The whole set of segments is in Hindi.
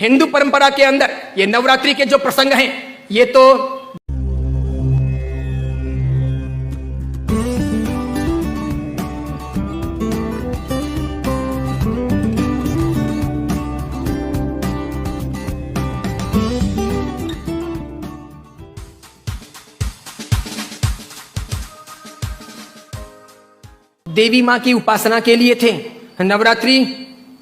हिंदू परंपरा के अंदर ये नवरात्रि के जो प्रसंग हैं ये तो देवी मां की उपासना के लिए थे। नवरात्रि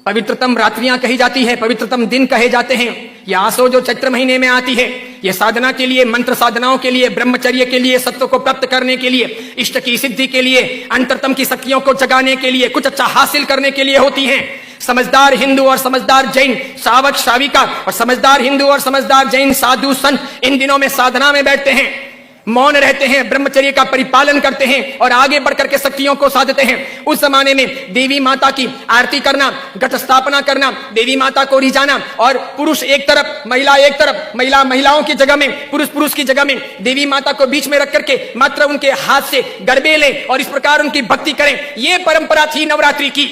पवित्रतम रात्रियां कही जाती है, पवित्रतम दिन कहे जाते हैं। यह आसो जो चैत्र महीने में आती है, यह साधना के लिए, मंत्र साधनाओं के लिए, ब्रह्मचर्य के लिए, सत्व को प्राप्त करने के लिए, इष्ट की सिद्धि के लिए, अंतरतम की शक्तियों को जगाने के लिए, कुछ अच्छा हासिल करने के लिए होती हैं। समझदार हिंदू और समझदार जैन श्रावक श्राविका और समझदार हिंदू और समझदार जैन साधु संत इन दिनों में साधना में बैठते हैं, मौन रहते हैं, ब्रह्मचर्य का परिपालन करते हैं और आगे बढ़कर के शक्तियों को साधते हैं। उस जमाने में देवी माता की आरती करना, घट स्थापना करना, देवी माता को रिझाना और पुरुष एक तरफ, महिला एक तरफ, महिलाओं की जगह में, पुरुष की जगह में देवी माता को बीच में रख करके मात्र उनके हाथ से गरबे लें और इस प्रकार उनकी भक्ति करें। यह परंपरा थी नवरात्रि की।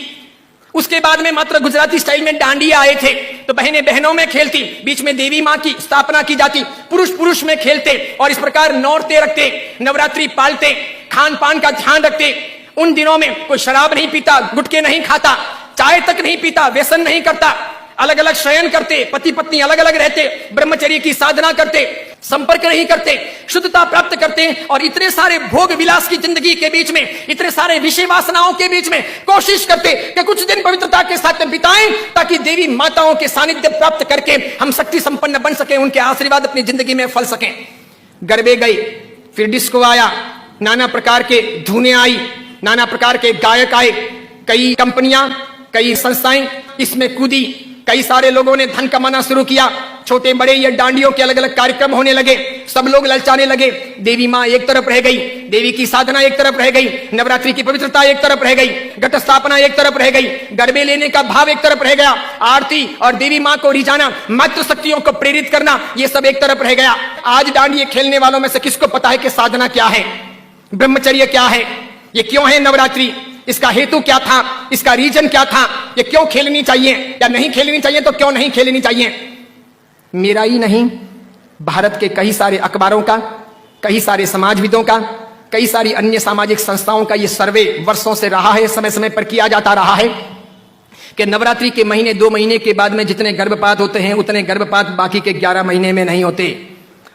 उसके बाद में मात्र गुजराती स्टाइल में डांडिया आए थे, तो बहनें बहनों में खेलती, बीच में देवी मां की स्थापना की जाती, पुरुष में खेलते और इस प्रकार नौरते रखते, नवरात्रि पालते, खान पान का ध्यान रखते। उन दिनों में कोई शराब नहीं पीता, गुटखे नहीं खाता, चाय तक नहीं पीता, व्यसन नहीं करता, अलग अलग शयन करते, पति पत्नी अलग अलग रहते, ब्रह्मचर्य की साधना करते, संपर्क नहीं करते, शुद्धता प्राप्त करते और इतने सारे भोग विलास की जिंदगी के बीच में, इतने सारे विषय वासनाओं के बीच में कोशिश करते कि कुछ दिन पवित्रता के साथ बिताएं ताकि देवी माताओं के सानिध्य प्राप्त करके हम शक्ति संपन्न बन सके, उनके आशीर्वाद अपनी जिंदगी में फल सकें। गरबे गई, फिर डिस्को आया, नाना प्रकार के धुने आई, नाना प्रकार के गायक आए, कई कंपनियां, कई संस्थाएं इसमें कूदी, कई सारे लोगों ने धन कमाना शुरू किया, छोटे बड़े ये डांडियों के अलग अलग कार्यक्रम होने लगे, सब लोग ललचाने लगे। देवी मां एक तरफ रह गई, देवी की साधना एक तरफ रह गई, नवरात्रि की पवित्रता एक तरफ रह गई, घट स्थापना एक तरफ रह गई, गरबे लेने का भाव एक तरफ रह गया, आरती और देवी मां को रिझाना, मातृ शक्तियों को प्रेरित करना, ये सब एक तरफ रह गया। आज डांडिये खेलने वालों में से किसको पता है कि साधना क्या है, ब्रह्मचर्य क्या है, ये क्यों है नवरात्रि, इसका हेतु क्या था, इसका रीजन क्या था, ये क्यों खेलनी चाहिए या नहीं खेलनी चाहिए, तो क्यों नहीं खेलनी चाहिए। मेरा ही नहीं, भारत के कई सारे अखबारों का, कई सारे समाजविदों का, कई सारी अन्य सामाजिक संस्थाओं का ये सर्वे वर्षों से रहा है, समय समय पर किया जाता रहा है कि नवरात्रि के महीने 2 महीने के बाद में जितने गर्भपात होते हैं उतने गर्भपात बाकी के 11 महीने में नहीं होते।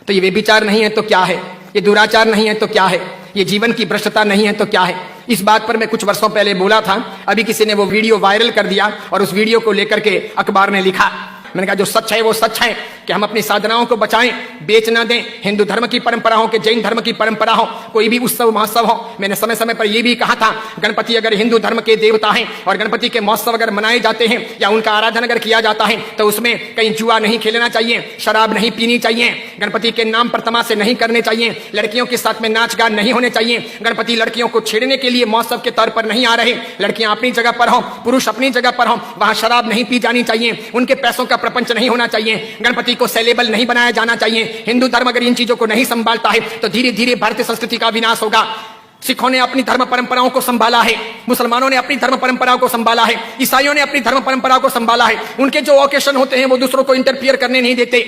तो ये व्यभिचार नहीं है तो क्या है, ये दुराचार नहीं है तो क्या है, ये जीवन की भ्रष्टता नहीं है तो क्या है। इस बात पर मैं कुछ वर्षों पहले बोला था, अभी किसी ने वो वीडियो वायरल कर दिया और उस वीडियो को लेकर के अखबार ने लिखा। मैंने कहा जो सच है वो सच है कि हम अपनी साधनाओं को बचाएं, बेच ना दें। हिंदू धर्म की परंपरा हो कि जैन धर्म की परंपरा हो, कोई भी उत्सव महोत्सव हो, मैंने समय समय पर यह भी कहा था गणपति अगर हिंदू धर्म के देवता हैं और गणपति के महोत्सव अगर मनाए जाते हैं या उनका आराधन अगर किया जाता है तो उसमें कहीं जुआ नहीं खेलना चाहिए, शराब नहीं पीनी चाहिए, गणपति के नाम पर तमाशे नहीं करने चाहिए, लड़कियों के साथ में नाच गान नहीं होने चाहिए, गणपति लड़कियों को छेड़ने के लिए महोत्सव के तौर पर नहीं आ रहे, लड़कियां अपनी जगह पर हो, पुरुष अपनी जगह पर हो, वहां शराब नहीं पी जानी चाहिए, उनके पैसों का प्रपंच नहीं होना चाहिए, गणपति को सेलेबल नहीं बनाया जाना चाहिए। हिंदू धर्म अगर इन चीजों को नहीं संभालता है तो धीरे धीरे भारतीय संस्कृति का विनाश होगा। सिखों ने अपनी धर्म परंपराओं को संभाला है, मुसलमानों ने अपनी धर्म परंपराओं को संभाला है, ईसाइयों ने अपनी धर्म परंपराओं को संभाला है। उनके जो ओकेशन होते हैं वो दूसरों को इंटरफियर करने नहीं देते,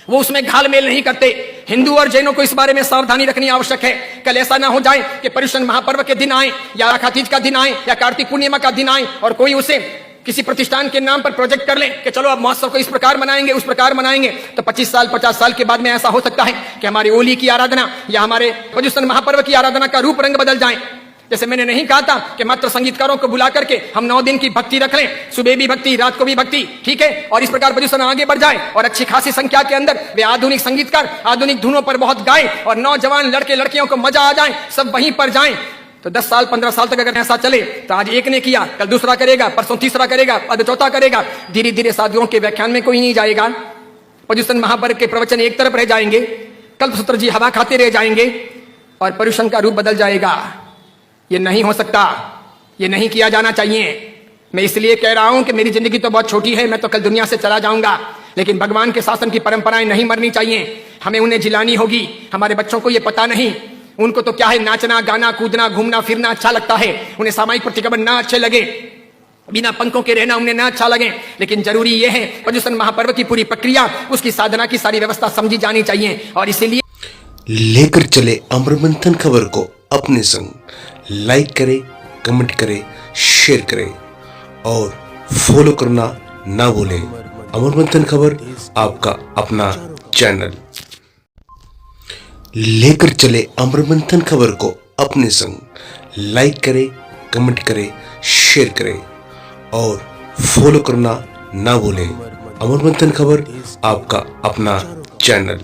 वो उसमें घालमेल नहीं करते। हिंदू और जैनों को इस बारे में सावधानी रखनी आवश्यक है। कल ऐसा ना हो जाए कि पर्युषण महापर्व के दिन आए या राखा तीज का दिन आए या कार्तिक पूर्णिमा का दिन आए और कोई उसे किसी प्रतिष्ठान के नाम पर प्रोजेक्ट कर ले कि चलो अब महोत्सव को इस प्रकार मनाएंगे, उस प्रकार मनाएंगे, तो 25 साल 50 साल के बाद में ऐसा हो सकता है कि हमारी होली की आराधना या हमारे पर्युषण महापर्व की आराधना का रूप रंग बदल जाए। जैसे मैंने नहीं कहा था कि मात्र संगीतकारों को बुला करके हम 9 दिन की भक्ति रख लें, सुबह भी भक्ति, रात को भी भक्ति, ठीक है, और इस प्रकार पर्युषण आगे बढ़ जाए और अच्छी खासी संख्या के अंदर वे आधुनिक संगीतकार आधुनिक धुनों पर बहुत गाएं और नौजवान लड़के लड़कियों को मजा आ जाए, सब वहीं पर जाएं। तो 10 साल 15 साल तक अगर ऐसा चले तो आज एक ने किया, कल दूसरा करेगा, परसों तीसरा करेगा, अब चौथा करेगा, धीरे धीरे साधुओं के व्याख्यान में कोई नहीं जाएगा, पर्युषण महापर्व के प्रवचन एक तरफ रह जाएंगे, कल्पसूत्र जी हवा खाते रह जाएंगे और पर्युषण का रूप बदल जाएगा। ये नहीं हो सकता, ये नहीं किया जाना चाहिए। मैं इसलिए कह रहा हूं कि मेरी जिंदगी तो बहुत छोटी है, मैं तो कल दुनिया से चला जाऊंगा, लेकिन भगवान के शासन की परंपराएं नहीं मरनी चाहिए, हमें उन्हें जिलानी होगी। हमारे बच्चों को ये पता नहीं, उनको तो क्या है नाचना गाना कूदना घूमना फिरना अच्छा लगता है, उन्हें सामाजिक प्रतिक्रमण ना अच्छे लगे, बिना पंखों के रहना उन्हें ना अच्छा लगे, लेकिन जरूरी यह है पर्युषण महापर्व की पूरी प्रक्रिया, उसकी साधना की सारी व्यवस्था समझी जानी चाहिए। और इसीलिए लेकर चले अमर मंथन खबर को अपने संग, लाइक करें, कमेंट करें, शेयर करें और फॉलो करना ना भूलें। अमर मंथन खबर आपका अपना चैनल। लेकर चले अमर मंथन खबर को अपने संग, लाइक करें, कमेंट करें, शेयर करें और फॉलो करना ना भूलें। अमर मंथन खबर आपका अपना चैनल।